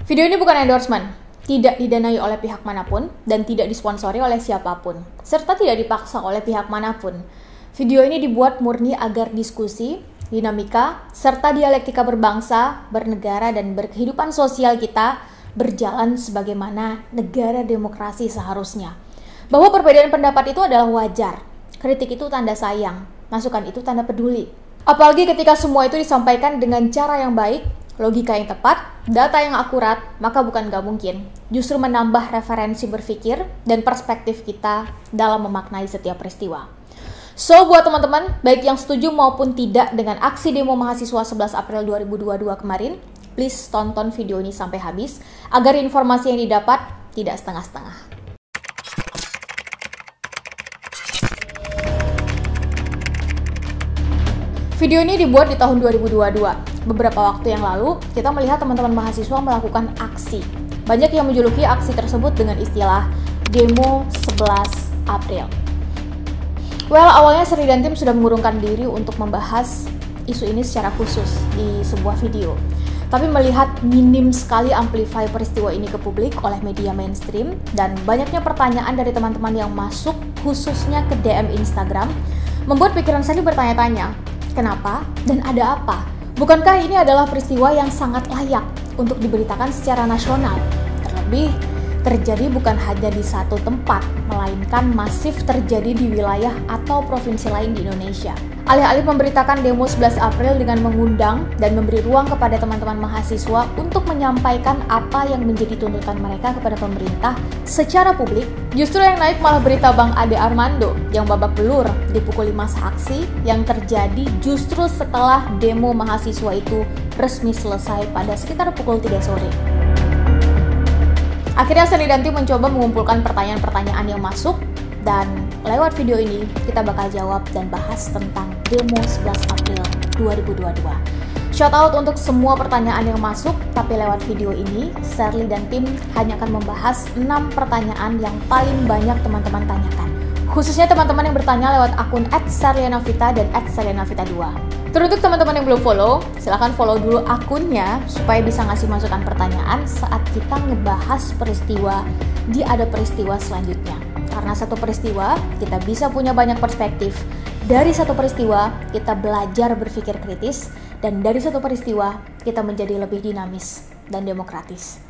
Video ini bukan endorsement, tidak didanai oleh pihak manapun, dan tidak disponsori oleh siapapun, serta tidak dipaksa oleh pihak manapun. Video ini dibuat murni agar diskusi, dinamika, serta dialektika berbangsa, bernegara, dan berkehidupan sosial kita berjalan sebagaimana negara demokrasi seharusnya. Bahwa perbedaan pendapat itu adalah wajar, kritik itu tanda sayang, masukan itu tanda peduli. Apalagi ketika semua itu disampaikan dengan cara yang baik, logika yang tepat, data yang akurat, maka bukan gak mungkin justru menambah referensi berpikir dan perspektif kita dalam memaknai setiap peristiwa. So, buat teman-teman, baik yang setuju maupun tidak dengan aksi demo mahasiswa 11 April 2022 kemarin, please tonton video ini sampai habis agar informasi yang didapat tidak setengah-setengah. Video ini dibuat di tahun 2022. Beberapa waktu yang lalu, kita melihat teman-teman mahasiswa melakukan aksi. Banyak yang menjuluki aksi tersebut dengan istilah demo 11 April. Well, awalnya Sri dan tim sudah mengurungkan diri untuk membahas isu ini secara khusus di sebuah video. Tapi melihat minim sekali amplify peristiwa ini ke publik oleh media mainstream dan banyaknya pertanyaan dari teman-teman yang masuk khususnya ke DM Instagram, membuat pikiran saya bertanya-tanya, kenapa dan ada apa? Bukankah ini adalah peristiwa yang sangat layak untuk diberitakan secara nasional? Terlebih, terjadi bukan hanya di satu tempat, melainkan masif terjadi di wilayah atau provinsi lain di Indonesia. Alih-alih memberitakan demo 11 April dengan mengundang dan memberi ruang kepada teman-teman mahasiswa untuk menyampaikan apa yang menjadi tuntutan mereka kepada pemerintah secara publik, justru yang naik malah berita Bang Ade Armando yang babak belur dipukuli massa aksi yang terjadi justru setelah demo mahasiswa itu resmi selesai pada sekitar pukul 3 sore. Akhirnya Seni dan tim mencoba mengumpulkan pertanyaan-pertanyaan yang masuk, dan lewat video ini kita bakal jawab dan bahas tentang demo 11 April 2022. Shout out untuk semua pertanyaan yang masuk, tapi lewat video ini, Shirley dan tim hanya akan membahas 6 pertanyaan yang paling banyak teman-teman tanyakan. Khususnya teman-teman yang bertanya lewat akun @Sarlianavita dan @Sarlianavita2. Teruntuk teman-teman yang belum follow, silahkan follow dulu akunnya supaya bisa ngasih masukan pertanyaan saat kita ngebahas peristiwa di Ada Peristiwa selanjutnya. Karena satu peristiwa, kita bisa punya banyak perspektif. Dari satu peristiwa, kita belajar berpikir kritis. Dan dari satu peristiwa, kita menjadi lebih dinamis dan demokratis.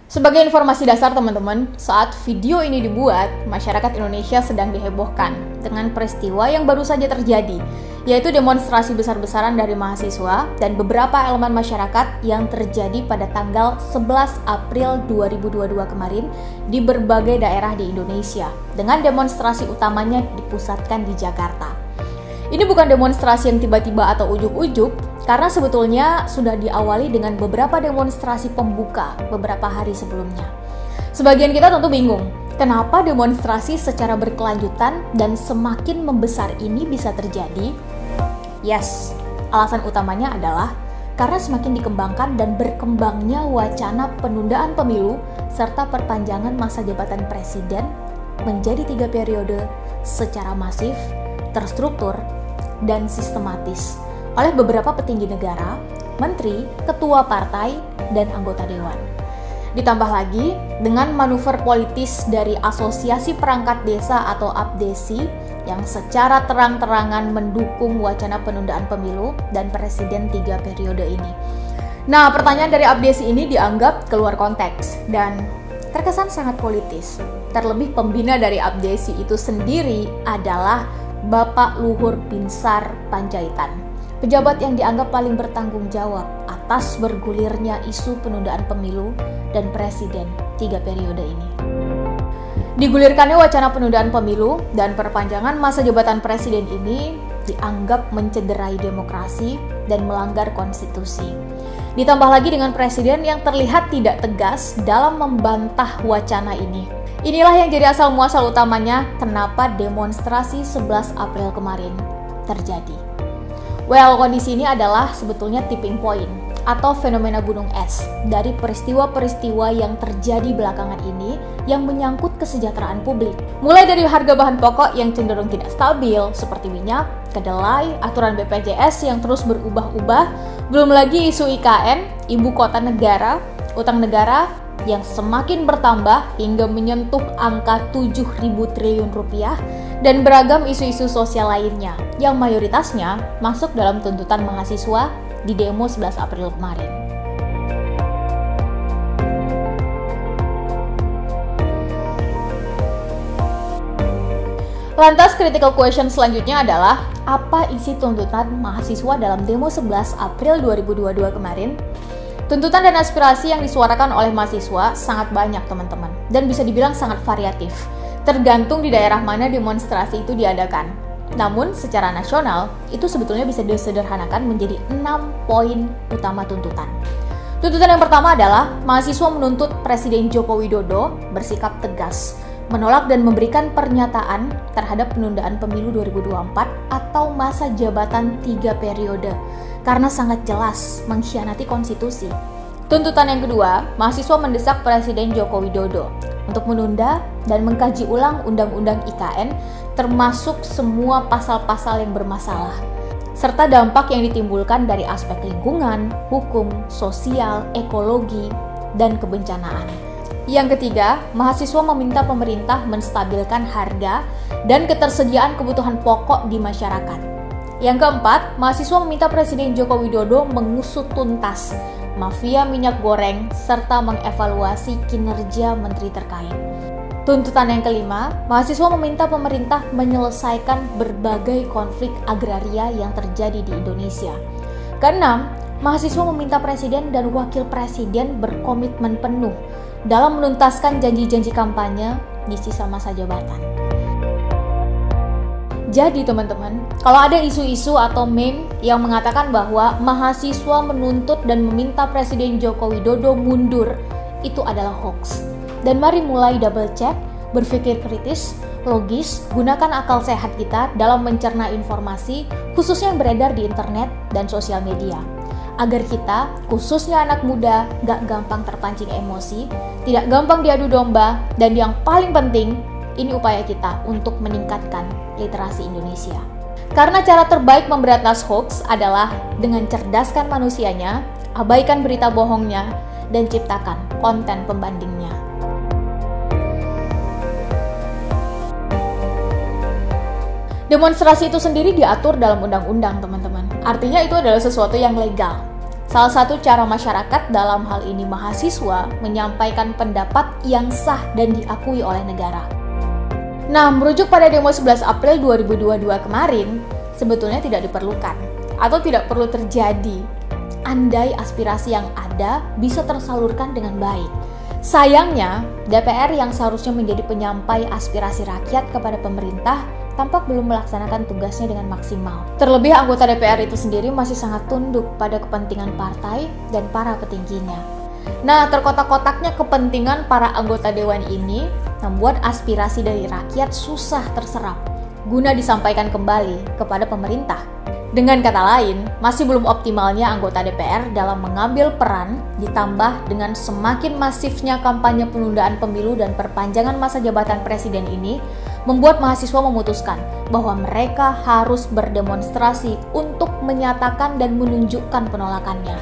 Sebagai informasi dasar teman-teman, saat video ini dibuat, masyarakat Indonesia sedang dihebohkan dengan peristiwa yang baru saja terjadi, yaitu demonstrasi besar-besaran dari mahasiswa dan beberapa elemen masyarakat yang terjadi pada tanggal 11 April 2022 kemarin di berbagai daerah di Indonesia, dengan demonstrasi utamanya dipusatkan di Jakarta. Ini bukan demonstrasi yang tiba-tiba atau ujuk-ujuk, karena sebetulnya sudah diawali dengan beberapa demonstrasi pembuka beberapa hari sebelumnya. Sebagian kita tentu bingung, kenapa demonstrasi secara berkelanjutan dan semakin membesar ini bisa terjadi? Yes, alasan utamanya adalah karena semakin dikembangkan dan berkembangnya wacana penundaan pemilu serta perpanjangan masa jabatan presiden menjadi 3 periode secara masif, terstruktur, dan sistematis oleh beberapa petinggi negara, menteri, ketua partai, dan anggota dewan. Ditambah lagi dengan manuver politis dari Asosiasi Perangkat Desa atau APDESI yang secara terang-terangan mendukung wacana penundaan pemilu dan presiden 3 periode ini. Nah, pertanyaan dari APDESI ini dianggap keluar konteks dan terkesan sangat politis. Terlebih pembina dari APDESI itu sendiri adalah Bapak Luhur Binsar Panjaitan, pejabat yang dianggap paling bertanggung jawab atas bergulirnya isu penundaan pemilu dan presiden 3 periode ini. Digulirkannya wacana penundaan pemilu dan perpanjangan masa jabatan presiden ini dianggap mencederai demokrasi dan melanggar konstitusi. Ditambah lagi dengan presiden yang terlihat tidak tegas dalam membantah wacana ini. Inilah yang jadi asal muasal utamanya kenapa demonstrasi 11 April kemarin terjadi. Well, kondisi ini adalah sebetulnya tipping point atau fenomena gunung es dari peristiwa-peristiwa yang terjadi belakangan ini yang menyangkut kesejahteraan publik. Mulai dari harga bahan pokok yang cenderung tidak stabil seperti minyak, kedelai, aturan BPJS yang terus berubah-ubah, belum lagi isu IKN, ibu kota negara, utang negara yang semakin bertambah hingga menyentuh angka 7.000 triliun rupiah, dan beragam isu-isu sosial lainnya yang mayoritasnya masuk dalam tuntutan mahasiswa di demo 11 April kemarin. Lantas critical question selanjutnya adalah, apa isi tuntutan mahasiswa dalam demo 11 April 2022 kemarin? Tuntutan dan aspirasi yang disuarakan oleh mahasiswa sangat banyak teman-teman, dan bisa dibilang sangat variatif, tergantung di daerah mana demonstrasi itu diadakan. Namun secara nasional, itu sebetulnya bisa disederhanakan menjadi 6 poin utama tuntutan. Tuntutan yang pertama adalah mahasiswa menuntut Presiden Joko Widodo bersikap tegas, menolak dan memberikan pernyataan terhadap penundaan pemilu 2024 atau masa jabatan 3 periode, karena sangat jelas mengkhianati konstitusi. Tuntutan yang kedua, mahasiswa mendesak Presiden Joko Widodo untuk menunda dan mengkaji ulang Undang-Undang IKN termasuk semua pasal-pasal yang bermasalah, serta dampak yang ditimbulkan dari aspek lingkungan, hukum, sosial, ekologi, dan kebencanaan. Yang ketiga, mahasiswa meminta pemerintah menstabilkan harga dan ketersediaan kebutuhan pokok di masyarakat. Yang keempat, mahasiswa meminta Presiden Joko Widodo mengusut tuntas mafia minyak goreng serta mengevaluasi kinerja menteri terkait. Tuntutan yang kelima, mahasiswa meminta pemerintah menyelesaikan berbagai konflik agraria yang terjadi di Indonesia. Keenam, mahasiswa meminta presiden dan wakil presiden berkomitmen penuh dalam menuntaskan janji-janji kampanye di sisa masa jabatan. Jadi teman-teman, kalau ada isu-isu atau meme yang mengatakan bahwa mahasiswa menuntut dan meminta Presiden Joko Widodo mundur, itu adalah hoax. Dan mari mulai double check, berpikir kritis, logis, gunakan akal sehat kita dalam mencerna informasi, khususnya yang beredar di internet dan sosial media. Agar kita, khususnya anak muda, gak gampang terpancing emosi, tidak gampang diadu domba, dan yang paling penting, ini upaya kita untuk meningkatkan literasi Indonesia. Karena cara terbaik memberantas hoax adalah dengan cerdaskan manusianya, abaikan berita bohongnya, dan ciptakan konten pembandingnya. Demonstrasi itu sendiri diatur dalam undang-undang, teman-teman. Artinya itu adalah sesuatu yang legal. Salah satu cara masyarakat, dalam hal ini mahasiswa, menyampaikan pendapat yang sah dan diakui oleh negara. Nah, merujuk pada demo 11 April 2022 kemarin, sebetulnya tidak diperlukan atau tidak perlu terjadi andai aspirasi yang ada bisa tersalurkan dengan baik. Sayangnya, DPR yang seharusnya menjadi penyampai aspirasi rakyat kepada pemerintah tampak belum melaksanakan tugasnya dengan maksimal. Terlebih anggota DPR itu sendiri masih sangat tunduk pada kepentingan partai dan para petingginya. Nah, terkotak-kotaknya kepentingan para anggota dewan ini membuat aspirasi dari rakyat susah terserap guna disampaikan kembali kepada pemerintah. Dengan kata lain, masih belum optimalnya anggota DPR dalam mengambil peran, ditambah dengan semakin masifnya kampanye penundaan pemilu dan perpanjangan masa jabatan presiden ini, membuat mahasiswa memutuskan bahwa mereka harus berdemonstrasi untuk menyatakan dan menunjukkan penolakannya.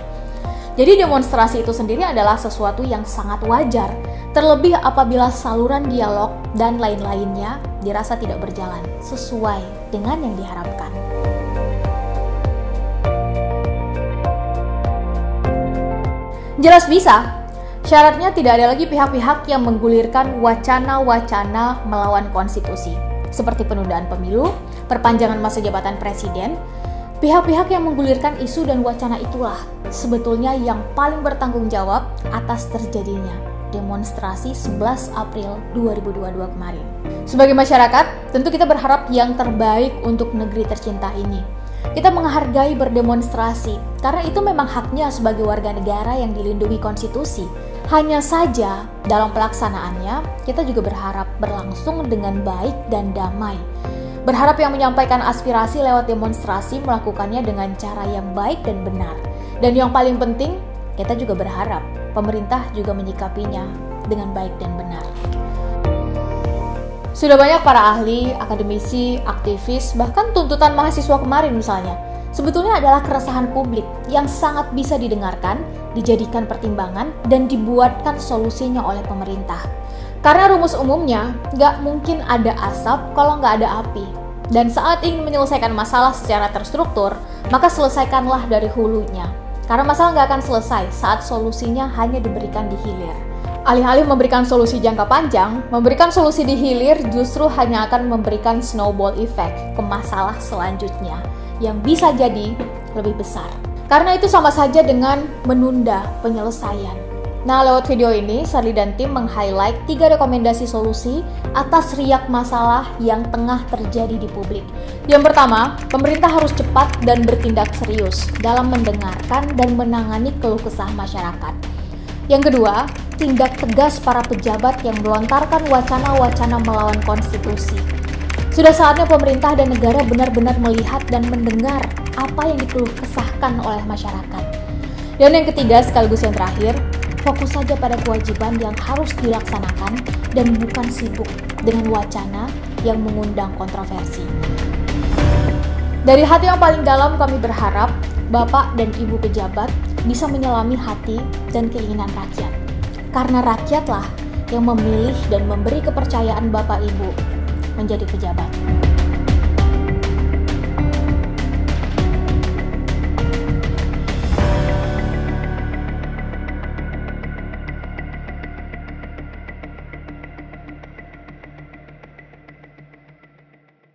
Jadi demonstrasi itu sendiri adalah sesuatu yang sangat wajar, terlebih apabila saluran dialog dan lain-lainnya dirasa tidak berjalan sesuai dengan yang diharapkan. Jelas bisa. Syaratnya tidak ada lagi pihak-pihak yang menggulirkan wacana-wacana melawan konstitusi, seperti penundaan pemilu, perpanjangan masa jabatan presiden. Pihak-pihak yang menggulirkan isu dan wacana itulah sebetulnya yang paling bertanggung jawab atas terjadinya demonstrasi 11 April 2022 kemarin. Sebagai masyarakat, tentu kita berharap yang terbaik untuk negeri tercinta ini. Kita menghargai berdemonstrasi, karena itu memang haknya sebagai warga negara yang dilindungi konstitusi. Hanya saja, dalam pelaksanaannya, kita juga berharap berlangsung dengan baik dan damai. Berharap yang menyampaikan aspirasi lewat demonstrasi melakukannya dengan cara yang baik dan benar. Dan yang paling penting, kita juga berharap pemerintah juga menyikapinya dengan baik dan benar. Sudah banyak para ahli, akademisi, aktivis, bahkan tuntutan mahasiswa kemarin misalnya, sebetulnya adalah keresahan publik yang sangat bisa didengarkan, dijadikan pertimbangan, dan dibuatkan solusinya oleh pemerintah. Karena rumus umumnya, nggak mungkin ada asap kalau nggak ada api. Dan saat ingin menyelesaikan masalah secara terstruktur, maka selesaikanlah dari hulunya. Karena masalah nggak akan selesai saat solusinya hanya diberikan di hilir. Alih-alih memberikan solusi jangka panjang, memberikan solusi di hilir justru hanya akan memberikan snowball effect ke masalah selanjutnya yang bisa jadi lebih besar. Karena itu sama saja dengan menunda penyelesaian. Nah, lewat video ini, Sarli dan tim meng-highlight 3 rekomendasi solusi atas riak masalah yang tengah terjadi di publik. Yang pertama, pemerintah harus cepat dan bertindak serius dalam mendengarkan dan menangani keluh kesah masyarakat. Yang kedua, tindak tegas para pejabat yang melontarkan wacana-wacana melawan konstitusi. Sudah saatnya pemerintah dan negara benar-benar melihat dan mendengar apa yang dikeluh kesahkan oleh masyarakat. Dan yang ketiga, sekaligus yang terakhir, fokus saja pada kewajiban yang harus dilaksanakan dan bukan sibuk dengan wacana yang mengundang kontroversi. Dari hati yang paling dalam kami berharap Bapak dan Ibu pejabat bisa menyelami hati dan keinginan rakyat. Karena rakyatlah yang memilih dan memberi kepercayaan Bapak Ibu menjadi pejabat.